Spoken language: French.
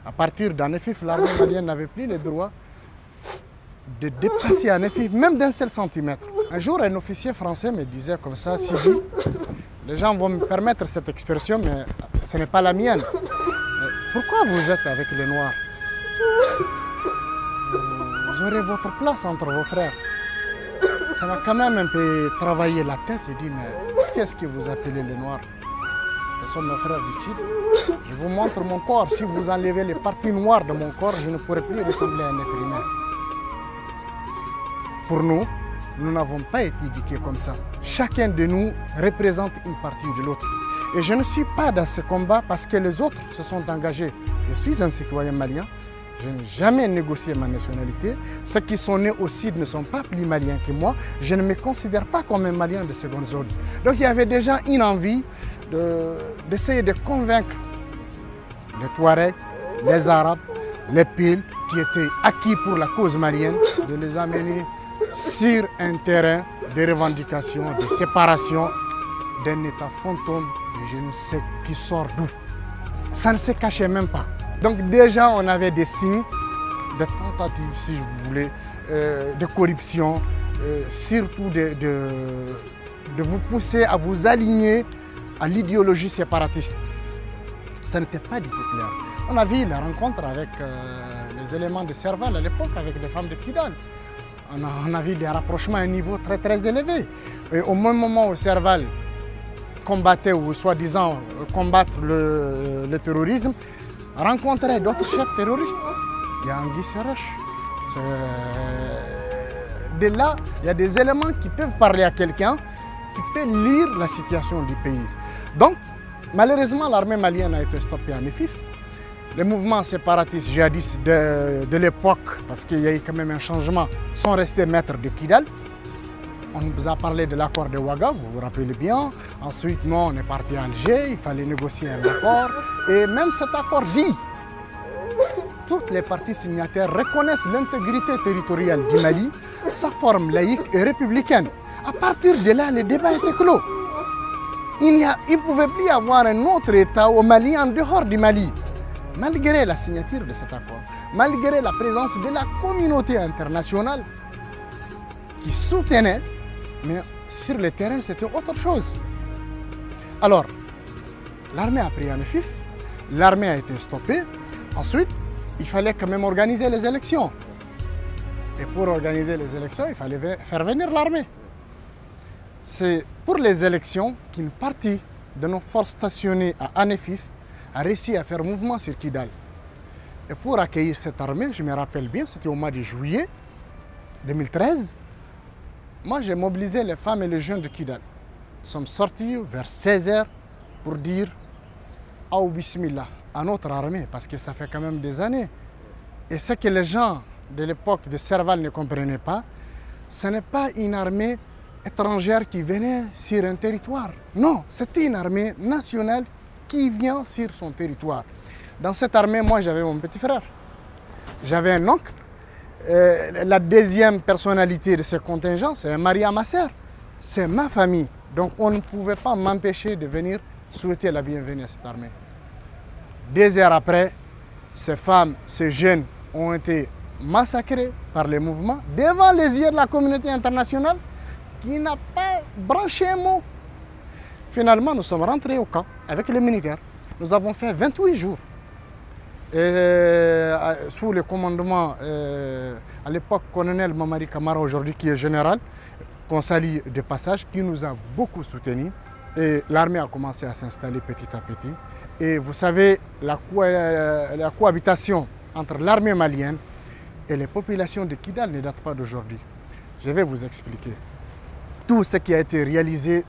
À partir d'Anefif, l'armée malienne n'avait plus le droit de dépasser Anefif, même d'un seul centimètre. Un jour, un officier français me disait comme ça, Sidi, les gens vont me permettre cette expression, mais ce n'est pas la mienne. Mais pourquoi vous êtes avec les Noirs? Vous aurez votre place entre vos frères. Ça m'a quand même un peu travaillé la tête. J'ai dit, mais qu'est-ce que vous appelez les Noirs? Ce sont mes frères d'ici. Je vous montre mon corps. Si vous enlevez les parties noires de mon corps, je ne pourrai plus ressembler à un être humain. Pour nous, nous n'avons pas été éduqués comme ça. Chacun de nous représente une partie de l'autre. Et je ne suis pas dans ce combat parce que les autres se sont engagés. Je suis un citoyen malien. Je n'ai jamais négocié ma nationalité. Ceux qui sont nés au Sud ne sont pas plus maliens que moi. Je ne me considère pas comme un malien de seconde zone. Donc il y avait déjà une envie d'essayer de convaincre les Touaregs, les Arabes, les Pils, qui étaient acquis pour la cause malienne, de les amener sur un terrain de revendication, de séparation d'un État fantôme, je ne sais qui sort d'où. Ça ne se cachait même pas. Donc déjà, on avait des signes de tentatives, si vous voulez, de corruption, surtout de vous pousser à vous aligner à l'idéologie séparatiste. Ça n'était pas du tout clair. On a vu la rencontre avec les éléments de Serval à l'époque, avec les femmes de Kidal. On a vu des rapprochements à un niveau très très élevé. Et au même moment où Serval combattait, ou soi-disant combattre le terrorisme, rencontrait d'autres chefs terroristes. Il y a Anguille Serroche. De là, il y a des éléments qui peuvent parler à quelqu'un, qui peut lire la situation du pays. Donc, malheureusement, l'armée malienne a été stoppée à Anefif. Les mouvements séparatistes djihadistes de l'époque, parce qu'il y a eu quand même un changement, sont restés maîtres de Kidal. On nous a parlé de l'accord de Ouaga, vous vous rappelez bien. Ensuite, nous, on est parti à Alger, il fallait négocier un accord. Et même cet accord dit, toutes les parties signataires reconnaissent l'intégrité territoriale du Mali, sa forme laïque et républicaine. À partir de là, le débat était clos. Il ne pouvait plus y avoir un autre État au Mali en dehors du Mali. Malgré la signature de cet accord, malgré la présence de la communauté internationale qui soutenait, mais sur le terrain, c'était autre chose. Alors, l'armée a pris Anefif, l'armée a été stoppée. Ensuite, il fallait quand même organiser les élections. Et pour organiser les élections, il fallait faire venir l'armée. C'est pour les élections qu'une partie de nos forces stationnées à Anefif a réussi à faire mouvement sur Kidal. Et pour accueillir cette armée, je me rappelle bien, c'était au mois de juillet 2013, moi j'ai mobilisé les femmes et les jeunes de Kidal. Nous sommes sortis vers 16h pour dire « Aou Bismillah » à notre armée, parce que ça fait quand même des années. Et ce que les gens de l'époque de Serval ne comprenaient pas, ce n'est pas une armée étrangère qui venait sur un territoire. Non, c'était une armée nationale qui vient sur son territoire. Dans cette armée, moi j'avais mon petit frère, j'avais un oncle. La deuxième personnalité de ce contingent, c'est Maria Masser, c'est ma famille. Donc on ne pouvait pas m'empêcher de venir souhaiter la bienvenue à cette armée. 2 heures après, ces femmes, ces jeunes ont été massacrés par les mouvements devant les yeux de la communauté internationale qui n'a pas branché un mot. Finalement, nous sommes rentrés au camp avec les militaires. Nous avons fait 28 jours. Et, sous le commandement, à l'époque, colonel Mamadi Camara, aujourd'hui qui est général, qu'on salue de passage, qui nous a beaucoup soutenus. Et l'armée a commencé à s'installer petit à petit. Et vous savez, la cohabitation entre l'armée malienne et les populations de Kidal ne date pas d'aujourd'hui. Je vais vous expliquer tout ce qui a été réalisé.